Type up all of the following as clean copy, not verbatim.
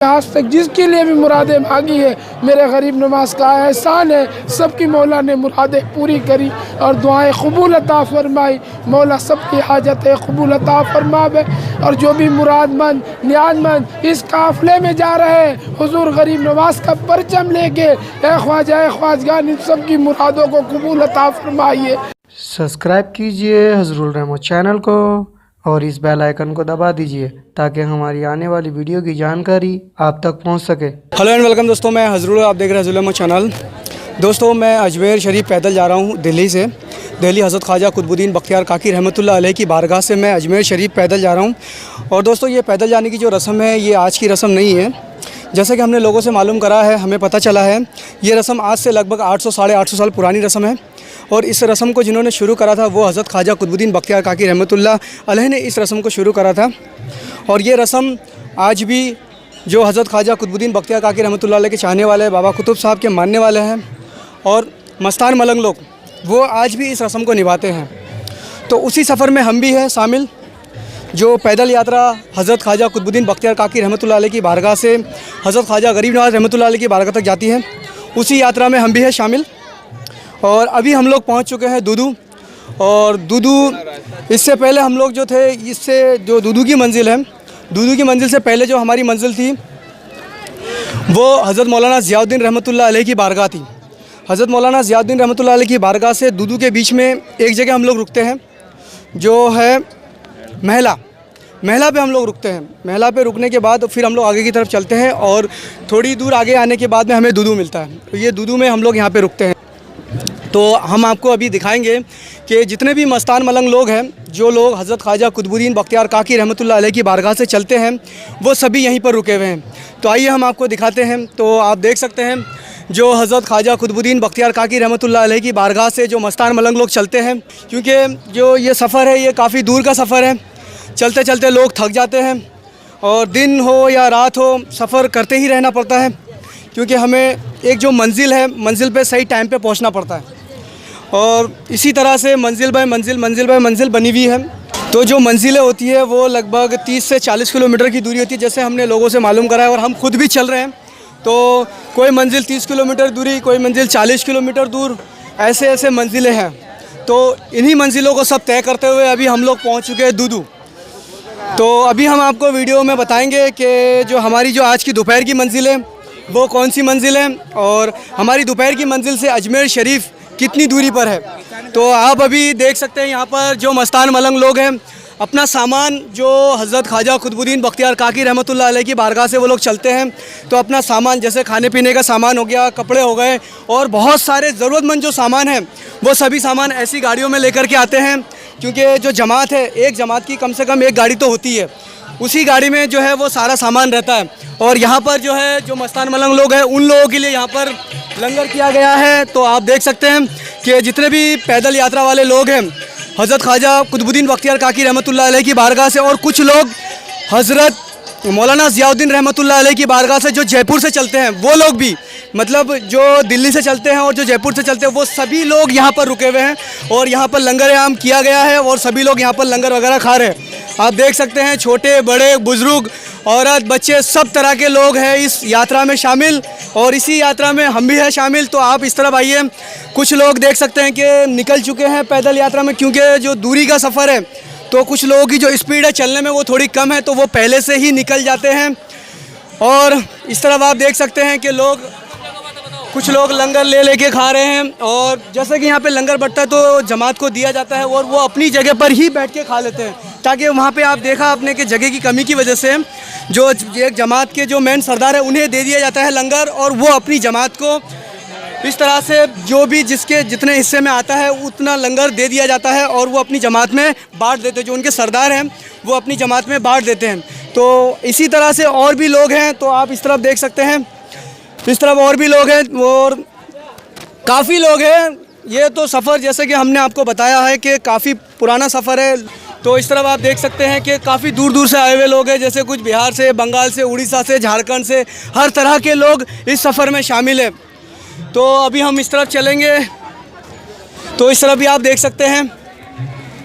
आज तक जिसके लिए भी मुरादें मांगी है मेरे गरीब नवाज का एहसान है, सबकी मौला ने मुरादें पूरी करी और दुआएं कबूल अता फरमाई। मौला सबकी हाजतें कबूल अता फरमावे और जो भी मुरादमंद नियाजमंद इस काफ़िले में जा रहे हैं हुजूर गरीब नवाज का परचम लेके ख्वाजा ख्वाजगान इन सब की मुरादों को कबूल अता फरमाइए। सब्सक्राइब कीजिए हज़रुल रहमत चैनल को और इस बेल आइकन को दबा दीजिए ताकि हमारी आने वाली वीडियो की जानकारी आप तक पहुंच सके। हेलो एंड वेलकम दोस्तों, मैं हज़रुल, आप देख रहे हैं हज़रुल रहमत चैनल। दोस्तों मैं अजमेर शरीफ पैदल जा रहा हूं दिल्ली से। दिल्ली हज़रत ख्वाजा कुतुबुद्दीन बख्तियार काकी रहमतुल्लाह अलैह की बारगाह से मैं अजमेर शरीफ पैदल जा रहा हूं। और दोस्तों ये पैदल जाने की जो रस्म है ये आज की रस्म नहीं है। जैसे कि हमने लोगों से मालूम करा है, हमें पता चला है ये रस्म आज से लगभग 800 साढ़े 800 साल पुरानी रस्म है। और इस रस्म को जिन्होंने शुरू करा था वो हज़रत ख्वाजा कुतुबुद्दीन बख्तियार काकी रहमतुल्लाह अलैह ने इस रस्म को शुरू करा था। और ये रस्म आज भी जो हज़रत ख्वाजा कुतुबुद्दीन बख्तियार काकी रहमतुल्लाह अलैह के चाहने वाले बाबा कुतुब साहब के मानने वाले हैं और मस्तान मलंग लोग वो आज भी इस रस्म को निभाते हैं। तो उसी सफ़र में हम भी हैं शामिल। जो पैदल यात्रा हज़रत ख्वाजा कुतुबुद्दीन बख्तियार काकी रहमतुल्लाह अलैह की बारगाह से हज़रत ख्वाजा गरीब नवाज रहमतुल्लाह अलैह की बारगाह तक जाती है, उसी यात्रा में हम भी हैं शामिल। और अभी हम लोग पहुंच चुके हैं दूदू। और दूदू इससे पहले हम लोग जो थे, इससे जो दूदू की मंजिल है, दूदू की मंजिल से पहले जो हमारी मंजिल थी वो हज़रत मौलाना ज़ियाउद्दीन रहमतुल्लाह अलैह की बारगाह थी। हज़रत मौलाना ज़ियाउद्दीन रहमतुल्लाह अलैह की बारगाह से दूदू के बीच में एक जगह हम लोग रुकते हैं जो है महला पे हम लोग रुकते हैं। महला पे रुकने के बाद फिर हम लोग आगे की तरफ चलते हैं और थोड़ी दूर आगे आने के बाद में हमें दूदू मिलता है। तो ये दूदू में हम लोग यहाँ पे रुकते हैं। तो हम आपको अभी दिखाएंगे कि जितने भी मस्तान मलंग लोग हैं, जो लोग हज़रत ख्वाजा कुतुबुद्दीन बख्तियार काकी रहमतुल्लाह अलैह की बारगाह से चलते हैं वो सभी यहीं पर रुके हुए हैं। तो आइए हम आपको दिखाते हैं। तो आप देख सकते हैं जो हज़रत ख्वाजा कुतुबुद्दीन बख्तियार काकी रहमतुल्लाह अलैह की बारगाह से जो मस्तान मलंग लोग चलते हैं, क्योंकि जो ये सफ़र है ये काफ़ी दूर का सफ़र है। चलते चलते लोग थक जाते हैं और दिन हो या रात हो सफ़र करते ही रहना पड़ता है, क्योंकि हमें एक जो मंजिल है मंजिल पे सही टाइम पे पहुंचना पड़ता है। और इसी तरह से मंजिल बाय मंजिल बनी हुई है। तो जो मंजिलें होती है वो लगभग 30 से 40 किलोमीटर की दूरी होती है, जैसे हमने लोगों से मालूम करा है और हम खुद भी चल रहे हैं। तो कोई मंजिल 30 किलोमीटर दूरी, कोई मंजिल 40 किलोमीटर दूर, ऐसे ऐसे मंजिलें हैं। तो इन्हीं मंजिलों को सब तय करते हुए अभी हम लोग पहुँच चुके हैं दूदू। तो अभी हम आपको वीडियो में बताएंगे कि जो हमारी जो आज की दोपहर की मंजिल है वो कौन सी मंजिल है और हमारी दोपहर की मंजिल से अजमेर शरीफ कितनी दूरी पर है। तो आप अभी देख सकते हैं यहाँ पर जो मस्तान मलंग लोग हैं अपना सामान, जो हज़रत ख्वाजा कुतुबुद्दीन बख्तियार काकी रहमतुल्लाह अलैह की बारगाह से वो लोग चलते हैं, तो अपना सामान जैसे खाने पीने का सामान हो गया, कपड़े हो गए और बहुत सारे ज़रूरतमंद जो सामान है वो सभी सामान ऐसी गाड़ियों में लेकर के आते हैं। क्योंकि जो जमात है, एक जमात की कम से कम एक गाड़ी तो होती है, उसी गाड़ी में जो है वो सारा सामान रहता है। और यहाँ पर जो है जो मस्तान मलंग लोग हैं उन लोगों के लिए यहाँ पर लंगर किया गया है। तो आप देख सकते हैं कि जितने भी पैदल यात्रा वाले लोग हैं हज़रत ख्वाजा कुतुबुद्दीन बख्तियार काकी रहमतुल्लाह अलैह की बारगाह से, और कुछ लोग हज़रत मौलाना ज़ियाउद्दीन रहमतुल्लाह अलैह की बारगाह से जो जयपुर से चलते हैं, वो लोग भी, मतलब जो दिल्ली से चलते हैं और जो जयपुर से चलते हैं, वो सभी लोग यहाँ पर रुके हुए हैं और यहाँ पर लंगर आम किया गया है और सभी लोग यहाँ पर लंगर वगैरह खा रहे हैं। आप देख सकते हैं छोटे बड़े बुज़ुर्ग औरत बच्चे सब तरह के लोग हैं इस यात्रा में शामिल, और इसी यात्रा में हम भी हैं शामिल। तो आप इस तरफ आइए। कुछ लोग देख सकते हैं कि निकल चुके हैं पैदल यात्रा में, क्योंकि जो दूरी का सफ़र है तो कुछ लोगों की जो स्पीड है चलने में वो थोड़ी कम है, तो वो पहले से ही निकल जाते हैं। और इस तरफ आप देख सकते हैं कि कुछ लोग लंगर लेके खा रहे हैं। और जैसे कि यहाँ पे लंगर बंटता है तो जमात को दिया जाता है और वो अपनी जगह पर ही बैठ के खा लेते हैं, ताकि वहाँ पे आप देखा आपने कि जगह की कमी की वजह से जो एक जमात के जो मेन सरदार है उन्हें दे दिया जाता है लंगर, और वो अपनी जमात को इस तरह से जो भी जिसके जितने हिस्से में आता है उतना लंगर दे दिया जाता है और वो अपनी जमात में बांट देते हैं। जो उनके सरदार हैं वो अपनी जमात में बांट देते हैं। तो इसी तरह से और भी लोग हैं। तो आप इस तरफ देख सकते हैं, इस तरफ और भी लोग हैं और काफ़ी लोग हैं। ये तो सफ़र जैसे कि हमने आपको बताया है कि काफ़ी पुराना सफ़र है। तो इस तरफ आप देख सकते हैं कि काफ़ी दूर दूर से आए हुए लोग हैं, जैसे कुछ बिहार से, बंगाल से, उड़ीसा से, झारखंड से, हर तरह के लोग इस सफ़र में शामिल हैं। तो अभी हम इस तरफ चलेंगे। तो इस तरफ भी आप देख सकते हैं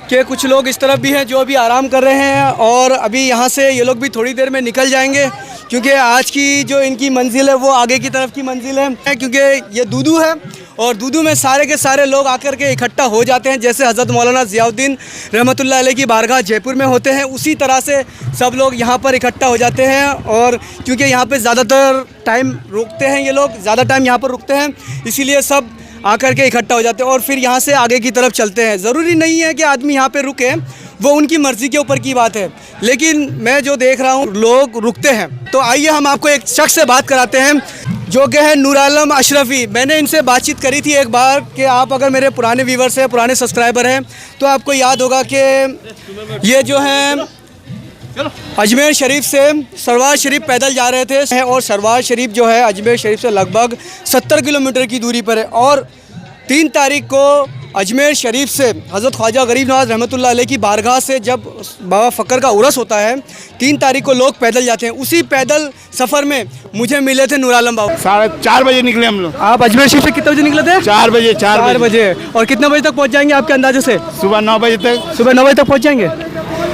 कि कुछ लोग इस तरफ भी हैं जो अभी आराम कर रहे हैं, और अभी यहाँ से ये लोग भी थोड़ी देर में निकल जाएंगे, क्योंकि आज की जो इनकी मंजिल है वो आगे की तरफ की मंजिल है, क्योंकि ये दूदू है और दूदू में सारे के सारे लोग आकर के इकट्ठा हो जाते हैं। जैसे हज़रत मौलाना ज़ियाउद्दीन रहमतुल्लाह अलैह की बारगाह जयपुर में होते हैं, उसी तरह से सब लोग यहाँ पर इकट्ठा हो जाते हैं। और क्योंकि यहाँ पे ज़्यादातर टाइम रुकते हैं, ये लोग ज़्यादा टाइम यहाँ पर रुकते हैं, इसीलिए सब आकर के इकट्ठा हो जाते हैं और फिर यहाँ से आगे की तरफ चलते हैं। ज़रूरी नहीं है कि आदमी यहाँ पे रुके, वो उनकी मर्ज़ी के ऊपर की बात है, लेकिन मैं जो देख रहा हूँ लोग रुकते हैं। तो आइए हम आपको एक शख्स से बात कराते हैं जो कि है नूर आलम अशरफी। मैंने इनसे बातचीत करी थी एक बार कि आप अगर मेरे पुराने व्यूवर्स हैं, पुराने सब्सक्राइबर हैं, तो आपको याद होगा कि ये जो हैं अजमेर शरीफ से सरवार शरीफ पैदल जा रहे थे और सरवार शरीफ जो है अजमेर शरीफ से लगभग 70 किलोमीटर की दूरी पर है। और 3 तारीख को अजमेर शरीफ से हज़रत ख्वाजा गरीब नवाज़ रहमतुल्लाह अलैह की बारगाह से जब बाबा फ़क्र का उर्स होता है, 3 तारीख को लोग पैदल जाते हैं। उसी पैदल सफ़र में मुझे मिले थे नूर आलम बाबू। 4:30 बजे निकले हम लोग। आप अजमेर शरीफ से कितने बजे निकले थे? 4 बजे। 4 बजे। और कितने बजे तक पहुँच जाएंगे आपके अंदाजे से? सुबह 9 बजे तक। सुबह 9 बजे तक पहुँच जाएंगे।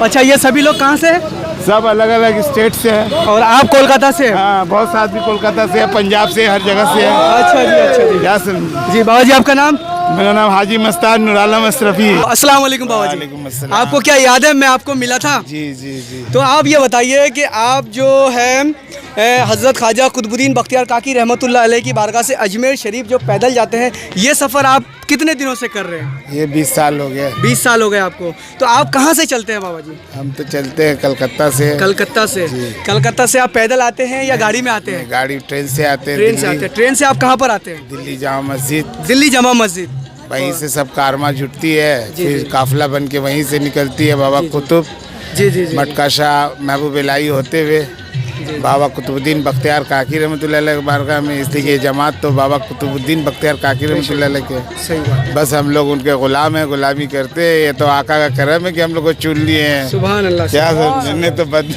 अच्छा, ये सभी लोग कहाँ से हैं? सब अलग अलग स्टेट से है। और आप कोलकाता से हैं? हाँ, बहुत से आदमी कोलकाता से है, पंजाब से, हर जगह से है। अच्छा जी, अच्छा जी। क्या समझे? जी बाबा जी, आपका नाम? मेरा नाम हाजी मस्तान नूर आलम अशरफी। अस्सलाम वालेकुम बाबा जी। वालेकुम अस्सलाम। आपको क्या याद है, मैं आपको मिला था? जी जी जी। तो आप ये बताइए कि आप जो है हज़रत ख्वाजा कुतुबुद्दीन बख्तियार काकी रहमतुल्लाह अलैह की बारगाह से अजमेर शरीफ जो पैदल जाते हैं, ये सफ़र आप कितने दिनों से कर रहे हैं? ये 20 साल हो गए। 20 साल हो गए आपको। तो आप कहाँ से चलते हैं बाबा जी? हम तो चलते हैं कलकत्ता से। कलकत्ता से। कलकत्ता से आप पैदल आते हैं या गाड़ी में आते हैं? गाड़ी ट्रेन से आते हैं। ट्रेन से आते हैं। ट्रेन से आप कहाँ पर आते हैं? दिल्ली जामा मस्जिद। दिल्ली जामा मस्जिद। वहीं से सब कारवां जुटती है, जी, फिर जी। काफिला बन के वहीं से निकलती है बाबा कुतुब, जी जी जी। मटका शाह, महबूब इलाही होते हुए बाबा कुतुबुद्दीन बख्तियार काकी रहमतुल्लाह अलैह की बारगाह में। इसलिए ये जमात तो बाबा कुतुबुद्दीन बख्तियार काकी रहमतुल्लाह अलैह के। सही बात। बस हम लोग उनके गुलाम हैं, गुलामी करते हैं। ये तो आका का करम है कि हम लोग को चुन लिए हैं। सुभान अल्लाह। क्या समझने, तो बद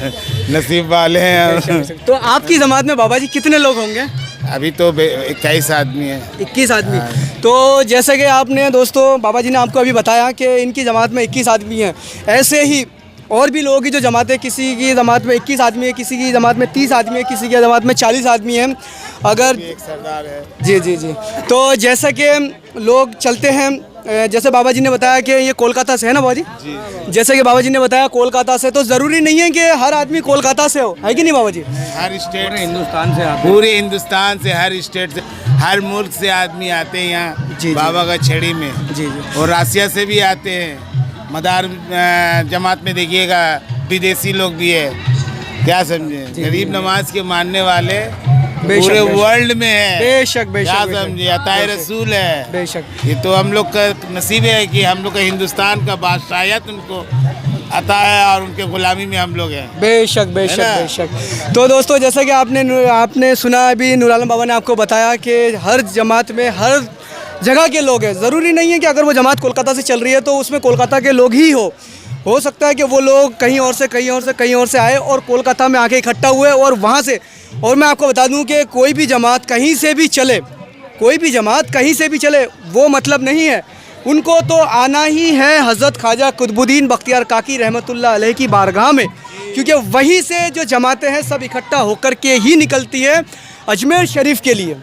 नसीब वाले हैं। तो आपकी जमात में बाबा जी कितने लोग होंगे? अभी तो 21 आदमी है। 21 आदमी। तो जैसे कि आपने दोस्तों, बाबा जी ने आपको अभी बताया कि इनकी जमात में 21 आदमी हैं, ऐसे ही और भी लोगों की जो जमात है, किसी की जमात में 21 आदमी है, किसी की जमात में 30 आदमी है, किसी की जमात में 40 आदमी हैं। अगर एक सरदार है। जी जी जी। तो जैसा कि लोग चलते हैं, जैसे बाबा जी ने बताया कि ये कोलकाता से है ना बाबा जी? जैसे कि बाबा जी ने बताया कोलकाता से, तो ज़रूरी नहीं है कि हर आदमी कोलकाता से हो, है कि नहीं बाबा जी? हर स्टेट हिंदुस्तान से, पूरे हिंदुस्तान से, हर स्टेट से, हर मुल्क से आदमी आते हैं यहाँ जी। बाबा का छड़ी में। जी जी। और और रासिया से भी आते हैं। मदार जमात में देखिएगा विदेशी लोग भी है। क्या समझे, गरीब नवाज के मानने वाले पूरे वर्ल्ड में है। बेशक बेशक। क्या समझे, अताए रसूल है। बेशक। ये तो हम लोग का नसीब है कि हम लोग का हिंदुस्तान का बादशाहियत उनको अता है और उनके गुलामी में हम लोग हैं। बेशक बेशक है ना? बेशक। तो दोस्तों, जैसा कि आपने सुना, अभी नूर आलम बाबा ने आपको बताया कि हर जमात में हर जगह के लोग हैं। ज़रूरी नहीं है कि अगर वो जमात कोलकाता से चल रही है तो उसमें कोलकाता के लोग ही हो सकता है कि वो लोग कहीं और से कहीं और से कहीं और से आए और कोलकाता में आके इकट्ठा हुए और वहाँ से। और मैं आपको बता दूं कि कोई भी जमात कहीं से भी चले, कोई भी जमात कहीं से भी चले, वो मतलब नहीं है। उनको तो आना ही है हज़रत ख्वाजा कुतुबुद्दीन बख्तियार काकी रहमतुल्लाह अलैह की बारगाह में, क्योंकि वहीं से जो जमातें हैं सब इकट्ठा होकर के ही निकलती है अजमेर शरीफ के लिए।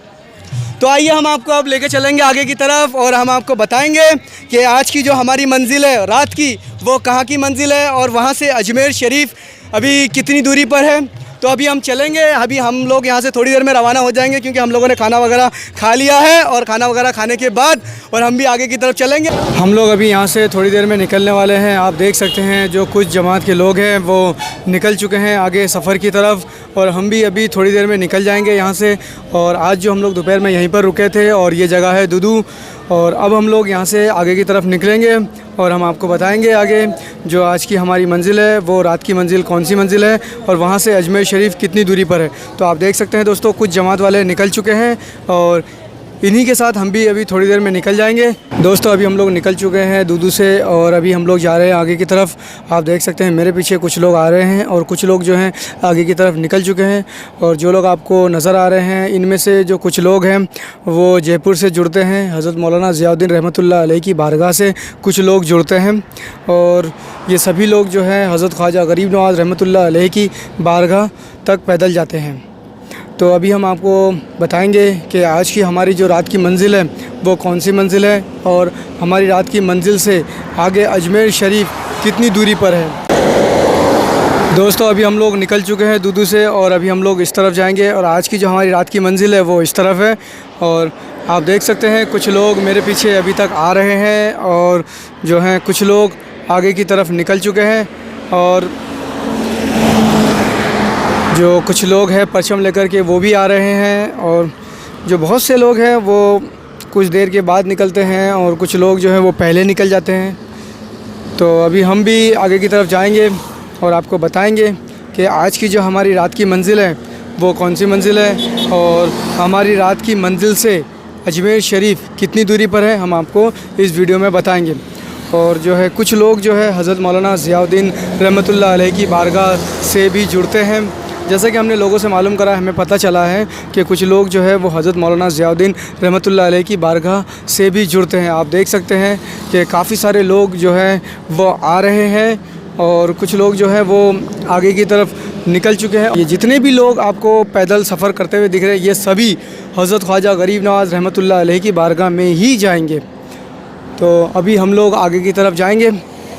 तो आइए हम आपको अब लेके चलेंगे आगे की तरफ और हम आपको बताएंगे कि आज की जो हमारी मंजिल है रात की, वो कहाँ की मंजिल है और वहाँ से अजमेर शरीफ अभी कितनी दूरी पर है। तो अभी हम चलेंगे, अभी हम लोग यहाँ से थोड़ी देर में रवाना हो जाएंगे क्योंकि हम लोगों ने खाना वगैरह खा लिया है और खाना वगैरह खाने के बाद और हम भी आगे की तरफ चलेंगे। हम लोग अभी यहाँ से थोड़ी देर में निकलने वाले हैं। आप देख सकते हैं जो कुछ जमात के लोग हैं वो निकल चुके हैं आगे सफ़र की तरफ और हम भी अभी थोड़ी देर में निकल जाएंगे यहाँ से। और आज जो हम लोग दोपहर में यहीं पर रुके थे और ये जगह है दूदू, और अब हम लोग यहाँ से आगे की तरफ निकलेंगे और हम आपको बताएंगे आगे जो आज की हमारी मंजिल है वो रात की मंजिल कौन सी मंजिल है और वहाँ से अजमेर शरीफ कितनी दूरी पर है। तो आप देख सकते हैं दोस्तों, कुछ जमात वाले निकल चुके हैं और इन्हीं के साथ हम भी अभी थोड़ी देर में निकल जाएंगे। दोस्तों अभी हम लोग निकल चुके हैं दूदू से और अभी हम लोग जा रहे हैं आगे की तरफ। आप देख सकते हैं मेरे पीछे कुछ लोग आ रहे हैं और कुछ लोग जो हैं आगे की तरफ निकल चुके हैं। और जो लोग आपको नज़र आ रहे हैं इनमें से जो कुछ लोग हैं वो जयपुर से जुड़ते हैं, हज़रत मौलाना ज़ियाउद्दीन रहमतुल्लाह अलैह की बारगाह से कुछ लोग जुड़ते हैं। और ये सभी लोग जो हैं हज़रत ख्वाजा गरीब नवाज़ रहमतुल्लाह अलैह की बारगाह तक पैदल जाते हैं। तो अभी हम आपको बताएंगे कि आज की हमारी जो रात की मंजिल है वो कौन सी मंजिल है और हमारी रात की मंजिल से आगे अजमेर शरीफ कितनी दूरी पर है। दोस्तों अभी हम लोग निकल चुके हैं दूदू से और अभी हम लोग इस तरफ जाएंगे और आज की जो हमारी रात की मंजिल है वो इस तरफ है। और आप देख सकते हैं कुछ लोग मेरे पीछे अभी तक आ रहे हैं और जो हैं कुछ लोग आगे की तरफ निकल चुके हैं और जो कुछ लोग हैं परचम लेकर के वो भी आ रहे हैं और जो बहुत से लोग हैं वो कुछ देर के बाद निकलते हैं और कुछ लोग जो हैं वो पहले निकल जाते हैं। तो अभी हम भी आगे की तरफ जाएंगे और आपको बताएंगे कि आज की जो हमारी रात की मंजिल है वो कौन सी मंजिल है और हमारी रात की मंजिल से अजमेर शरीफ कितनी दूरी पर है, हम आपको इस वीडियो में बताएंगे। और जो है कुछ लोग जो है हज़रत मौलाना ज़ियाउद्दीन रहमतुल्लाह अलैह की बारगाह से भी जुड़ते हैं। जैसे कि हमने लोगों से मालूम करा, हमें पता चला है कि कुछ लोग जो है वो हज़रत मौलाना ज़ियाउद्दीन रहमतुल्लाह अलैह की बारगाह से भी जुड़ते हैं। आप देख सकते हैं कि काफ़ी सारे लोग जो हैं वो आ रहे हैं और कुछ लोग जो है वो आगे की तरफ निकल चुके हैं। ये जितने भी लोग आपको पैदल सफ़र करते हुए दिख रहे हैं ये सभी हज़रत ख्वाजा गरीब नवाज़ रहमतुल्लाह अलैह की बारगाह में ही जाएंगे। तो अभी हम लोग आगे की तरफ जाएंगे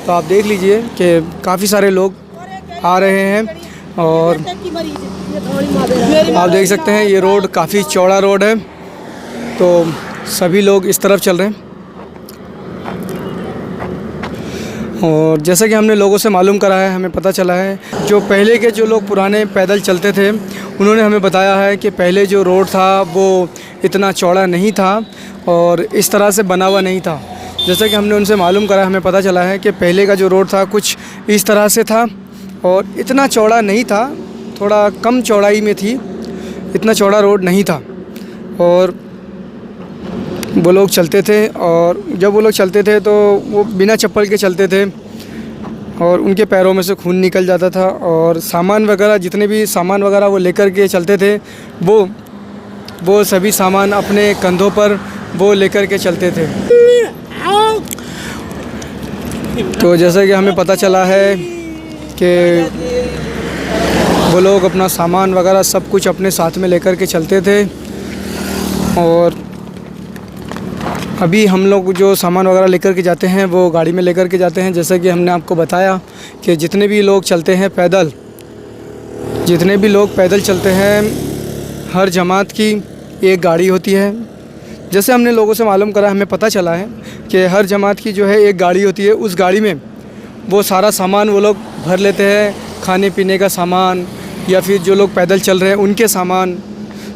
तो आप देख लीजिए कि काफ़ी सारे लोग आ रहे हैं और आप देख सकते हैं ये रोड काफ़ी चौड़ा रोड है। तो सभी लोग इस तरफ चल रहे हैं और जैसा कि हमने लोगों से मालूम करा है, हमें पता चला है जो पहले के जो लोग पुराने पैदल चलते थे उन्होंने हमें बताया है कि पहले जो रोड था वो इतना चौड़ा नहीं था और इस तरह से बना हुआ नहीं था। जैसा कि हमने उनसे मालूम करा, हमें पता चला है कि पहले का जो रोड था कुछ इस तरह से था और इतना चौड़ा नहीं था, थोड़ा कम चौड़ाई में थी, इतना चौड़ा रोड नहीं था। और वो लोग चलते थे और जब वो लोग चलते थे तो वो बिना चप्पल के चलते थे और उनके पैरों में से खून निकल जाता था और सामान वगैरह जितने भी सामान वगैरह वो लेकर के चलते थे वो सभी सामान अपने कंधों पर वो लेकर के चलते थे। तो जैसा कि हमें पता चला है कि वो लोग अपना सामान वगैरह सब कुछ अपने साथ में लेकर के चलते थे और अभी हम लोग जो सामान वगैरह लेकर के जाते हैं वो गाड़ी में लेकर के जाते हैं। जैसा कि हमने आपको बताया कि जितने भी लोग चलते हैं पैदल चलते हैं, हर जमात की एक गाड़ी होती है। जैसे हमने लोगों से मालूम करा, हमें पता चला है कि हर जमात की जो है एक गाड़ी होती है। उस गाड़ी में वो सारा सामान वो लोग भर लेते हैं, खाने पीने का सामान या फिर जो लोग पैदल चल रहे हैं उनके सामान,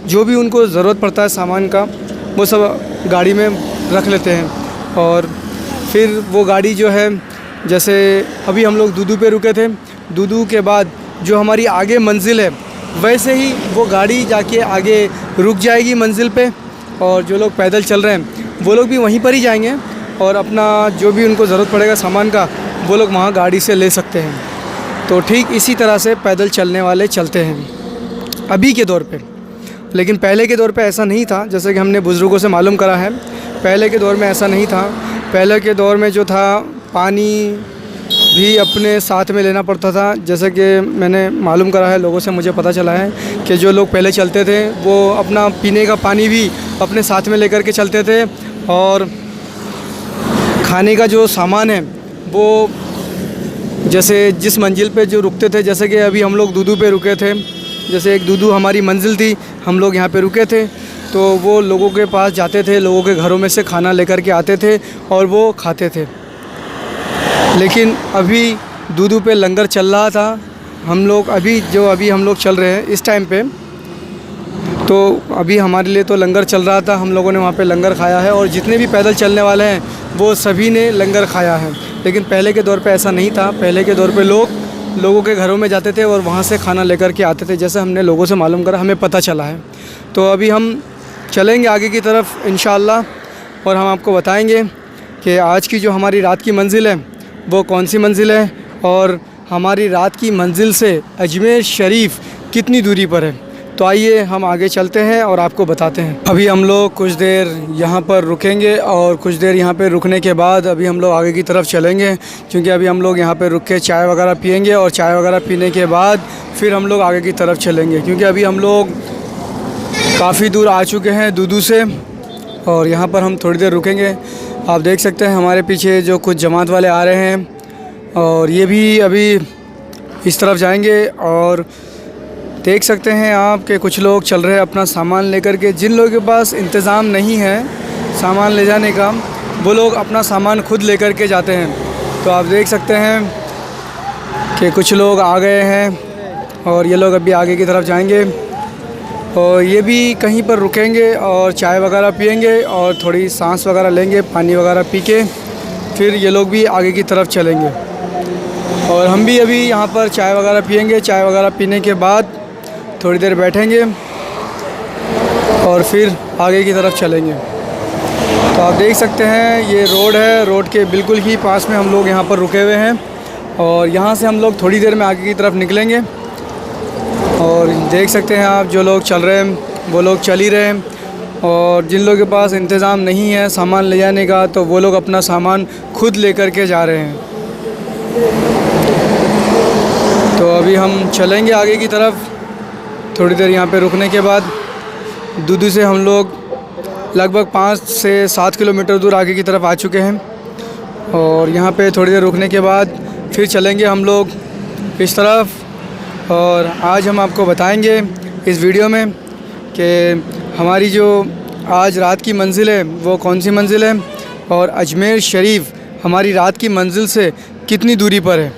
जो भी उनको ज़रूरत पड़ता है सामान का, वो सब गाड़ी में रख लेते हैं। और फिर वो गाड़ी जो है, जैसे अभी हम लोग दूदू पे रुके थे, दूदू के बाद जो हमारी आगे मंजिल है वैसे ही वो गाड़ी जाके आगे रुक जाएगी मंजिल पे और जो लोग पैदल चल रहे हैं वो लोग भी वहीं पर ही जाएंगे और अपना जो भी उनको ज़रूरत पड़ेगा सामान का वो लोग वहाँ गाड़ी से ले सकते हैं। तो ठीक इसी तरह से पैदल चलने वाले चलते हैं अभी के दौर पे। लेकिन पहले के दौर पे ऐसा नहीं था। जैसे कि हमने बुज़ुर्गों से मालूम करा है, पहले के दौर में ऐसा नहीं था। पहले के दौर में जो था पानी भी अपने साथ में लेना पड़ता था। जैसे कि मैंने मालूम करा है लोगों से, मुझे पता चला है कि जो लोग पहले चलते थे वो अपना पीने का पानी भी अपने साथ में लेकर के चलते थे और खाने का जो सामान है वो जैसे जिस मंजिल पे जो रुकते थे, जैसे कि अभी हम लोग दूदू पे रुके थे, जैसे एक दूदू हमारी मंजिल थी, हम लोग यहाँ पे रुके थे, तो वो लोगों के पास जाते थे, लोगों के घरों में से खाना लेकर के आते थे और वो खाते थे। लेकिन अभी दूदू पे लंगर चल रहा था। हम लोग अभी हम लोग चल रहे हैं इस टाइम पे, तो अभी हमारे लिए तो लंगर चल रहा था, हम लोगों ने वहाँ पे लंगर खाया है और जितने भी पैदल चलने वाले हैं वो सभी ने लंगर खाया है। लेकिन पहले के दौर पे ऐसा नहीं था। पहले के दौर पे लोगों के घरों में जाते थे और वहाँ से खाना लेकर के आते थे, जैसे हमने लोगों से मालूम करा, हमें पता चला है। तो अभी हम चलेंगे आगे की तरफ इंशाअल्लाह और हम आपको बताएंगे कि आज की जो हमारी रात की मंजिल है वो कौन सी मंजिल है और हमारी रात की मंजिल से अजमेर शरीफ कितनी दूरी पर है। तो आइए हम आगे चलते हैं और आपको बताते हैं। अभी हम लोग कुछ देर यहाँ पर रुकेंगे और कुछ देर यहाँ पर रुकने के बाद अभी हम लोग आगे की तरफ चलेंगे, क्योंकि अभी हम लोग यहाँ पर रुक के चाय वगैरह पियेंगे और चाय वगैरह पीने के बाद फिर हम लोग आगे की तरफ चलेंगे, क्योंकि अभी हम लोग काफ़ी दूर आ चुके हैं दूदू से और यहाँ पर हम थोड़ी देर रुकेंगे। आप देख सकते हैं हमारे पीछे जो कुछ जमात वाले आ रहे हैं और ये भी अभी इस तरफ जाएंगे और देख सकते हैं आप कि कुछ लोग चल रहे हैं अपना सामान लेकर के। जिन लोगों के पास इंतज़ाम नहीं है सामान ले जाने का, वो लोग अपना सामान खुद लेकर के जाते हैं। तो आप देख सकते हैं कि कुछ लोग आ गए हैं और ये लोग अभी आगे की तरफ जाएंगे और ये भी कहीं पर रुकेंगे और चाय वगैरह पियेंगे और थोड़ी सांस वगैरह लेंगे, पानी वगैरह पी के फिर ये लोग भी आगे की तरफ चलेंगे और हम भी अभी यहाँ पर चाय वगैरह पियेंगे। चाय वगैरह पीने के बाद थोड़ी देर बैठेंगे और फिर आगे की तरफ चलेंगे। तो आप देख सकते हैं ये रोड है, रोड के बिल्कुल ही पास में हम लोग यहाँ पर रुके हुए हैं और यहाँ से हम लोग थोड़ी देर में आगे की तरफ निकलेंगे। और देख सकते हैं आप जो लोग चल रहे हैं वो लोग चल ही रहे हैं और जिन लोगों के पास इंतज़ाम नहीं है सामान ले जाने का, तो वो लोग अपना सामान खुद लेकर के जा रहे हैं। तो अभी हम चलेंगे आगे की तरफ। थोड़ी देर यहाँ पे रुकने के बाद दूदू से हम लोग लगभग 5 से 7 किलोमीटर दूर आगे की तरफ आ चुके हैं और यहाँ पे थोड़ी देर रुकने के बाद फिर चलेंगे हम लोग इस तरफ। और आज हम आपको बताएंगे इस वीडियो में कि हमारी जो आज रात की मंजिल है वो कौन सी मंजिल है और अजमेर शरीफ हमारी रात की मंजिल से कितनी दूरी पर है।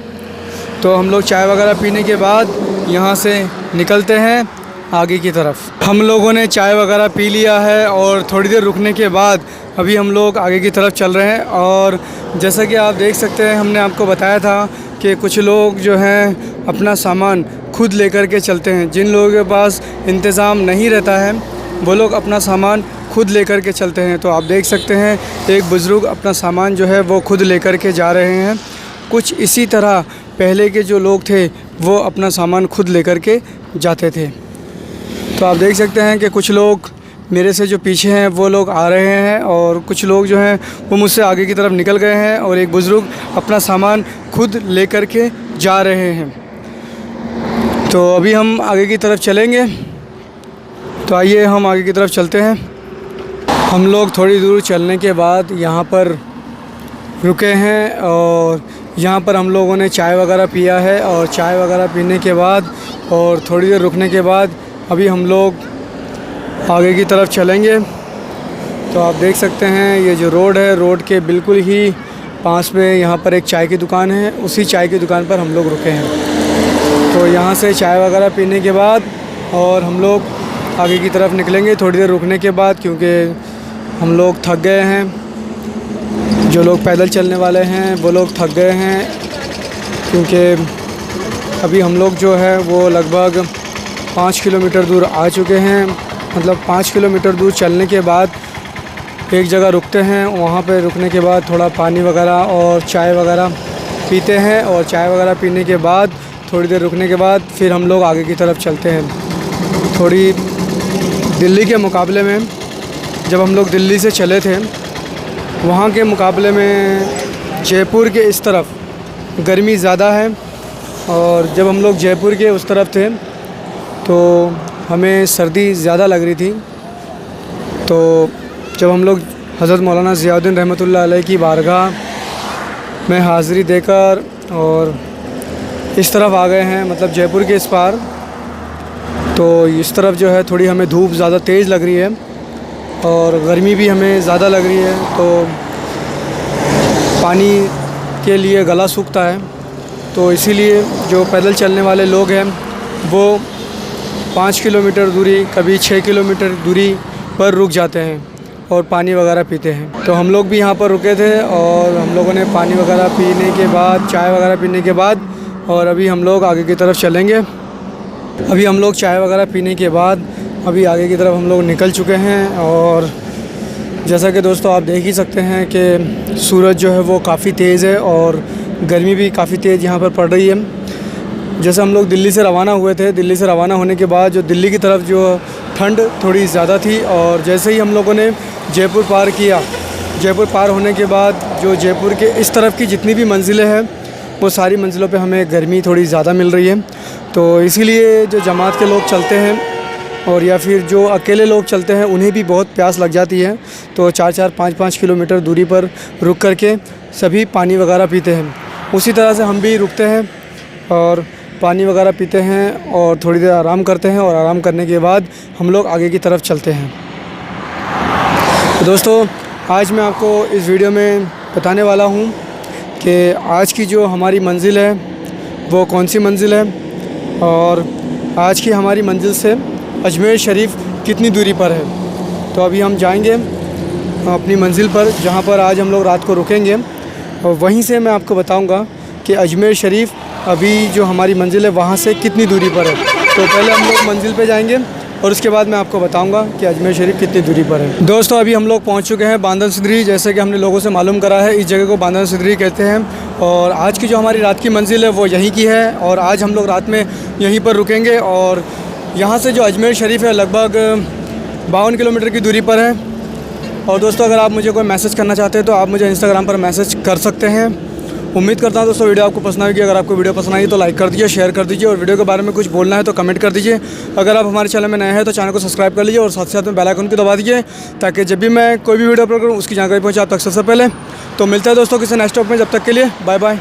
तो हम लोग चाय वगैरह पीने के बाद यहाँ से निकलते हैं आगे की तरफ। हम लोगों ने चाय वगैरह पी लिया है और थोड़ी देर रुकने के बाद अभी हम लोग आगे की तरफ चल रहे हैं। और जैसा कि आप देख सकते हैं हमने आपको बताया था कि कुछ लोग जो हैं अपना सामान खुद लेकर के चलते हैं। जिन लोगों के पास इंतज़ाम नहीं रहता है वो लोग अपना सामान खुद लेकर के चलते हैं। तो आप देख सकते हैं एक बुज़ुर्ग अपना सामान जो है वो खुद लेकर के जा रहे हैं। कुछ इसी तरह पहले के जो लोग थे वो अपना सामान खुद लेकर के जाते थे। तो आप देख सकते हैं कि कुछ लोग मेरे से जो पीछे हैं वो लोग आ रहे हैं और कुछ लोग जो हैं वो मुझसे आगे की तरफ निकल गए हैं और एक बुज़ुर्ग अपना सामान खुद लेकर के जा रहे हैं। तो अभी हम आगे की तरफ चलेंगे। तो आइए हम आगे की तरफ चलते हैं। हम लोग थोड़ी दूर चलने के बाद यहाँ पर रुके हैं और यहाँ पर हम लोगों ने चाय वगैरह पिया है और चाय वगैरह पीने के बाद और थोड़ी देर रुकने के बाद अभी हम लोग आगे की तरफ चलेंगे। तो आप देख सकते हैं ये जो रोड है, रोड के बिल्कुल ही पास में यहाँ पर एक चाय की दुकान है। उसी चाय की दुकान पर हम लोग रुके हैं। तो यहाँ से चाय वगैरह पीने के बाद और हम लोग आगे की तरफ निकलेंगे थोड़ी देर रुकने के बाद, क्योंकि हम लोग थक गए हैं। जो लोग पैदल चलने वाले हैं वो लोग थक गए हैं, क्योंकि अभी हम लोग जो है वो लगभग 5 किलोमीटर दूर आ चुके हैं। मतलब 5 किलोमीटर दूर चलने के बाद एक जगह रुकते हैं, वहाँ पे रुकने के बाद थोड़ा पानी वगैरह और चाय वगैरह पीते हैं और चाय वगैरह पीने के बाद थोड़ी देर रुकने के बाद फिर हम लोग आगे की तरफ चलते हैं। थोड़ी दिल्ली के मुकाबले में जब हम लोग दिल्ली से चले थे वहाँ के मुकाबले में जयपुर के इस तरफ गर्मी ज़्यादा है और जब हम लोग जयपुर के उस तरफ थे तो हमें सर्दी ज़्यादा लग रही थी। तो जब हम लोग हज़रत मौलाना ज़ियाउद्दीन रहमतुल्लाह अलैह की बारगाह में हाज़िरी देकर और इस तरफ आ गए हैं, मतलब जयपुर के इस पार, तो इस तरफ जो है थोड़ी हमें धूप ज़्यादा तेज़ लग रही है और गर्मी भी हमें ज़्यादा लग रही है। तो पानी के लिए गला सूखता है, तो इसीलिए जो पैदल चलने वाले लोग हैं वो 5 किलोमीटर दूरी, कभी 6 किलोमीटर दूरी पर रुक जाते हैं और पानी वगैरह पीते हैं। तो हम लोग भी यहाँ पर रुके थे और हम लोगों ने पानी वगैरह पीने के बाद, चाय वगैरह पीने के बाद और अभी हम लोग आगे की तरफ चलेंगे। अभी हम लोग चाय वगैरह पीने के बाद अभी आगे की तरफ हम लोग निकल चुके हैं और जैसा कि दोस्तों आप देख ही सकते हैं कि सूरज जो है वो काफ़ी तेज़ है और गर्मी भी काफ़ी तेज़ यहाँ पर पड़ रही है। जैसे हम लोग दिल्ली से रवाना हुए थे, दिल्ली से रवाना होने के बाद जो दिल्ली की तरफ जो ठंड थोड़ी ज़्यादा थी, और जैसे ही हम लोगों ने जयपुर पार किया, जयपुर पार होने के बाद जो जयपुर के इस तरफ की जितनी भी मंजिलें हैं वो सारी मंजिलों पे हमें गर्मी थोड़ी ज़्यादा मिल रही है। तो इसीलिए जो जमात के लोग चलते हैं और या फिर जो अकेले लोग चलते हैं उन्हें भी बहुत प्यास लग जाती है, तो 4-4, 5-5 किलोमीटर दूरी पर रुक करके सभी पानी वगैरह पीते हैं। उसी तरह से हम भी रुकते हैं और पानी वगैरह पीते हैं और थोड़ी देर आराम करते हैं, और आराम करने के बाद हम लोग आगे की तरफ चलते हैं। तो दोस्तों, आज मैं आपको इस वीडियो में बताने वाला हूँ कि आज की जो हमारी मंज़िल है वो कौन सी मंज़िल है, और आज की हमारी मंज़िल से अजमेर शरीफ कितनी दूरी पर है। तो अभी हम जाएंगे अपनी मंज़िल पर, जहाँ पर आज हम लोग रात को रुकेंगे, और वहीं से मैं आपको बताऊंगा कि अजमेर शरीफ अभी जो हमारी मंज़िल है वहाँ से कितनी दूरी पर है। तो पहले हम लोग मंज़िल पे जाएंगे और उसके बाद मैं आपको बताऊंगा कि अजमेर शरीफ कितनी दूरी पर है। दोस्तों, अभी हम लोग पहुँच चुके हैं बांदन सिदरी। जैसे कि हमने लोगों से मालूम करा है, इस जगह को बांदन सिदरी कहते हैं, और आज की जो हमारी रात की मंज़िल है वो यहीं की है, और आज हम लोग रात में यहीं पर रुकेंगे। और यहाँ से जो अजमेर शरीफ है लगभग 52 किलोमीटर की दूरी पर है। और दोस्तों, अगर आप मुझे कोई मैसेज करना चाहते हैं तो आप मुझे इंस्टाग्राम पर मैसेज कर सकते हैं। उम्मीद करता हूँ दोस्तों वीडियो आपको पसंद आएगी। अगर आपको वीडियो पसंद आई तो लाइक कर दीजिए, शेयर कर दीजिए, और वीडियो के बारे में कुछ बोलना है तो कमेंट कर दीजिए। अगर आप हमारे चैनल में नए हैं तो चैनल को सब्सक्राइब कर लीजिए, और साथ साथ में बेल आइकन को दबा दीजिए, ताकि जब भी मैं कोई भी वीडियो अपलोड करूँ उसकी जानकारी पहुँचे आप तक सबसे पहले। तो मिलते हैं दोस्तों किसी नेक्स्ट टॉपिक में, जब तक के लिए बाय बाय।